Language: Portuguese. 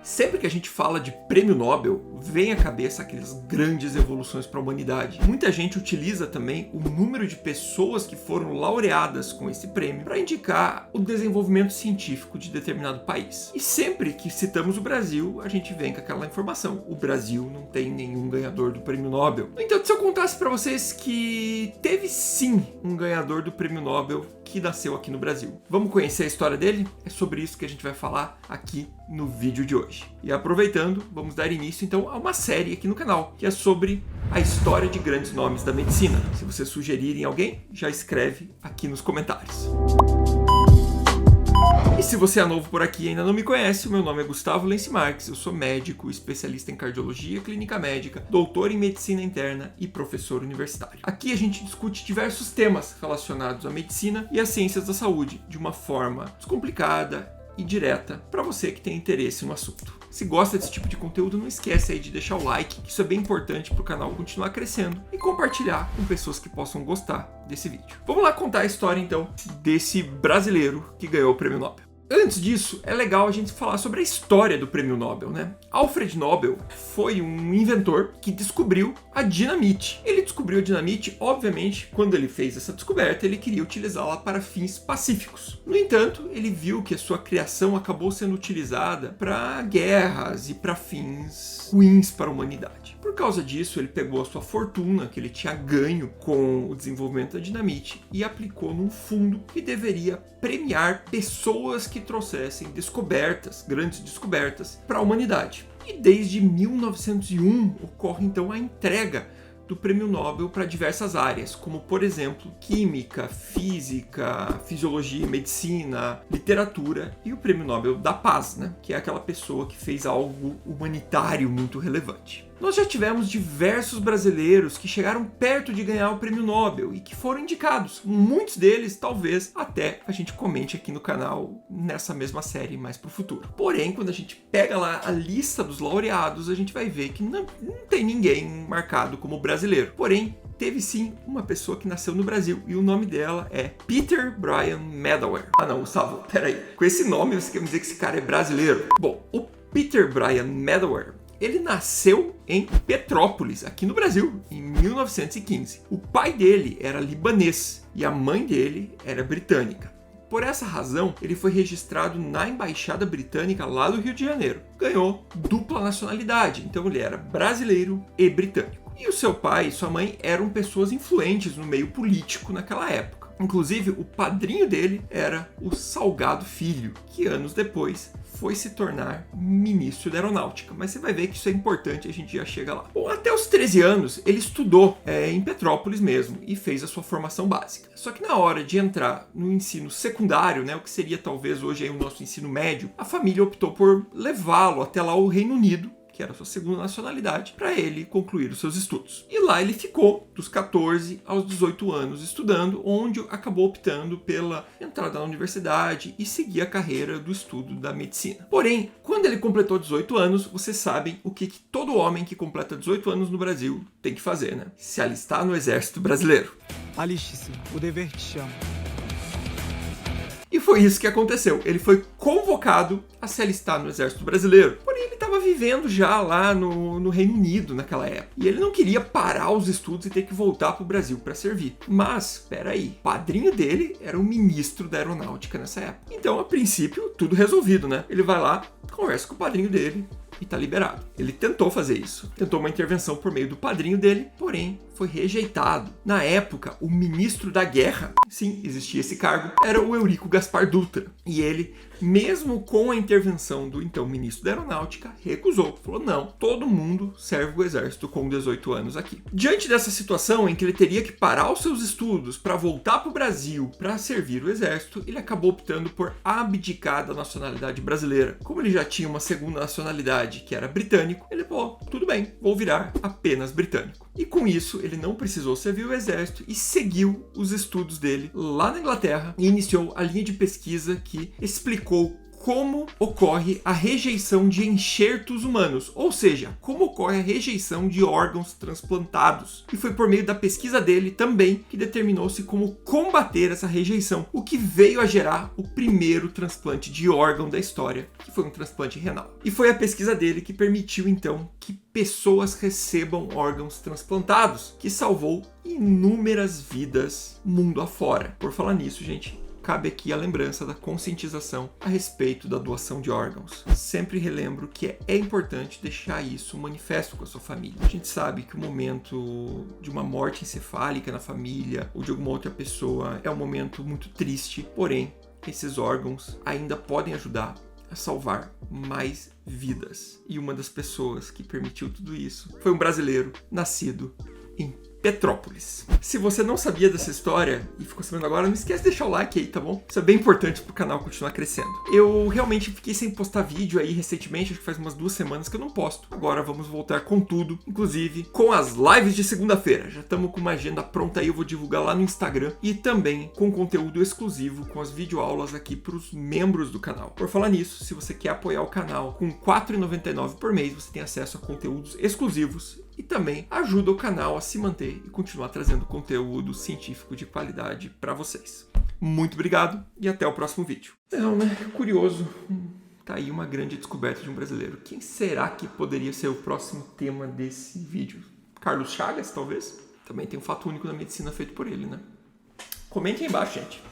Sempre que a gente fala de prêmio Nobel, vem à cabeça aquelas grandes evoluções para a humanidade. Muita gente utiliza também o número de pessoas que foram laureadas com esse prêmio para indicar o desenvolvimento científico de determinado país. E sempre que citamos o Brasil, a gente vem com aquela informação: o Brasil não tem nenhum ganhador do prêmio Nobel. No entanto, se eu contasse para vocês que teve sim um ganhador do prêmio Nobel que nasceu aqui no Brasil. Vamos conhecer a história dele? É sobre isso que a gente vai falar aqui no vídeo de hoje. E aproveitando, vamos dar início então a uma série aqui no canal, que é sobre a história de grandes nomes da medicina. Se vocês sugerirem alguém, já escreve aqui nos comentários. E se você é novo por aqui e ainda não me conhece, o meu nome é Gustavo Lenci Marques, eu sou médico, especialista em cardiologia clínica médica, doutor em medicina interna e professor universitário. Aqui a gente discute diversos temas relacionados à medicina e às ciências da saúde de uma forma descomplicada e direta para você que tem interesse no assunto. Se gosta desse tipo de conteúdo, não esquece aí de deixar o like, que isso é bem importante para o canal continuar crescendo, e compartilhar com pessoas que possam gostar desse vídeo. Vamos lá contar a história então desse brasileiro que ganhou o prêmio Nobel. Antes disso, é legal a gente falar sobre a história do prêmio Nobel, né? Alfred Nobel foi um inventor que descobriu a dinamite. Ele descobriu a dinamite, obviamente, quando ele fez essa descoberta, ele queria utilizá-la para fins pacíficos. No entanto, ele viu que a sua criação acabou sendo utilizada para guerras e para fins ruins para a humanidade. Por causa disso, ele pegou a sua fortuna que ele tinha ganho com o desenvolvimento da dinamite e aplicou num fundo que deveria premiar pessoas que trouxessem descobertas, grandes descobertas, para a humanidade. E desde 1901 ocorre então a entrega do prêmio Nobel para diversas áreas, como por exemplo química, física, fisiologia, medicina, literatura, e o prêmio Nobel da Paz, né? Que é aquela pessoa que fez algo humanitário muito relevante. Nós já tivemos diversos brasileiros que chegaram perto de ganhar o prêmio Nobel e que foram indicados. Muitos deles, talvez, até a gente comente aqui no canal nessa mesma série mais para o futuro. Porém, quando a gente pega lá a lista dos laureados, a gente vai ver que não tem ninguém marcado como brasileiro. Porém, teve sim uma pessoa que nasceu no Brasil e o nome dela é Peter Bryan Medawar. Ah não, Gustavo, peraí. Com esse nome você quer me dizer que esse cara é brasileiro? Bom, o Peter Bryan Medawar, ele nasceu em Petrópolis, aqui no Brasil, em 1915. O pai dele era libanês e a mãe dele era britânica. Por essa razão, ele foi registrado na Embaixada Britânica lá do Rio de Janeiro. Ganhou dupla nacionalidade, então ele era brasileiro e britânico. E o seu pai e sua mãe eram pessoas influentes no meio político naquela época. Inclusive, o padrinho dele era o Salgado Filho, que anos depois foi se tornar ministro da Aeronáutica. Mas você vai ver que isso é importante, a gente já chega lá. Bom, até os 13 anos, ele estudou em Petrópolis mesmo e fez a sua formação básica. Só que na hora de entrar no ensino secundário, né, o que seria talvez hoje aí o nosso ensino médio, a família optou por levá-lo até lá o Reino Unido, que era a sua segunda nacionalidade, para ele concluir os seus estudos. E lá ele ficou dos 14 aos 18 anos estudando, onde acabou optando pela entrada na universidade e seguir a carreira do estudo da medicina. Porém, quando ele completou 18 anos, vocês sabem o que todo homem que completa 18 anos no Brasil tem que fazer, né? Se alistar no Exército Brasileiro. Aliste-se, o dever te chama. E foi isso que aconteceu. Ele foi convocado a se alistar no Exército Brasileiro. Porém, ele estava vivendo já lá no Reino Unido naquela época. E ele não queria parar os estudos e ter que voltar para o Brasil para servir. Mas, espera aí, o padrinho dele era o ministro da Aeronáutica nessa época. Então, a princípio, tudo resolvido, né? Ele vai lá, conversa com o padrinho dele e tá liberado. Ele tentou fazer isso. Tentou uma intervenção por meio do padrinho dele, porém foi rejeitado. Na época, o ministro da guerra, sim, existia esse cargo, era o Eurico Gaspar Dutra. E ele, mesmo com a intervenção do então ministro da Aeronáutica, recusou. Falou, não, todo mundo serve o exército com 18 anos aqui. Diante dessa situação em que ele teria que parar os seus estudos para voltar para o Brasil para servir o exército, ele acabou optando por abdicar da nacionalidade brasileira. Como ele já tinha uma segunda nacionalidade, que era britânico, ele falou, tudo bem, vou virar apenas britânico. E com isso, ele não precisou servir o exército e seguiu os estudos dele lá na Inglaterra e iniciou a linha de pesquisa que explicou como ocorre a rejeição de enxertos humanos, ou seja, como ocorre a rejeição de órgãos transplantados. E foi por meio da pesquisa dele também que determinou-se como combater essa rejeição, o que veio a gerar o primeiro transplante de órgão da história, que foi um transplante renal. E foi a pesquisa dele que permitiu então que pessoas recebam órgãos transplantados, que salvou inúmeras vidas mundo afora. Por falar nisso, gente, cabe aqui a lembrança da conscientização a respeito da doação de órgãos. Sempre relembro que é importante deixar isso manifesto com a sua família. A gente sabe que o momento de uma morte encefálica na família ou de alguma outra pessoa é um momento muito triste, porém, esses órgãos ainda podem ajudar a salvar mais vidas. E uma das pessoas que permitiu tudo isso foi um brasileiro nascido em Petrópolis. Se você não sabia dessa história e ficou sabendo agora, não esquece de deixar o like aí, tá bom? Isso é bem importante pro canal continuar crescendo. Eu realmente fiquei sem postar vídeo aí recentemente, acho que faz umas 2 semanas que eu não posto. Agora vamos voltar com tudo, inclusive com as lives de segunda-feira. Já estamos com uma agenda pronta aí, eu vou divulgar lá no Instagram e também com conteúdo exclusivo com as videoaulas aqui pros membros do canal. Por falar nisso, se você quer apoiar o canal com R$ 4,99 por mês, você tem acesso a conteúdos exclusivos e também ajuda o canal a se manter e continuar trazendo conteúdo científico de qualidade para vocês. Muito obrigado e até o próximo vídeo. Não, né? Curioso. Tá aí uma grande descoberta de um brasileiro. Quem será que poderia ser o próximo tema desse vídeo? Carlos Chagas, talvez? Também tem um fato único na medicina feito por ele, né? Comentem aí embaixo, gente.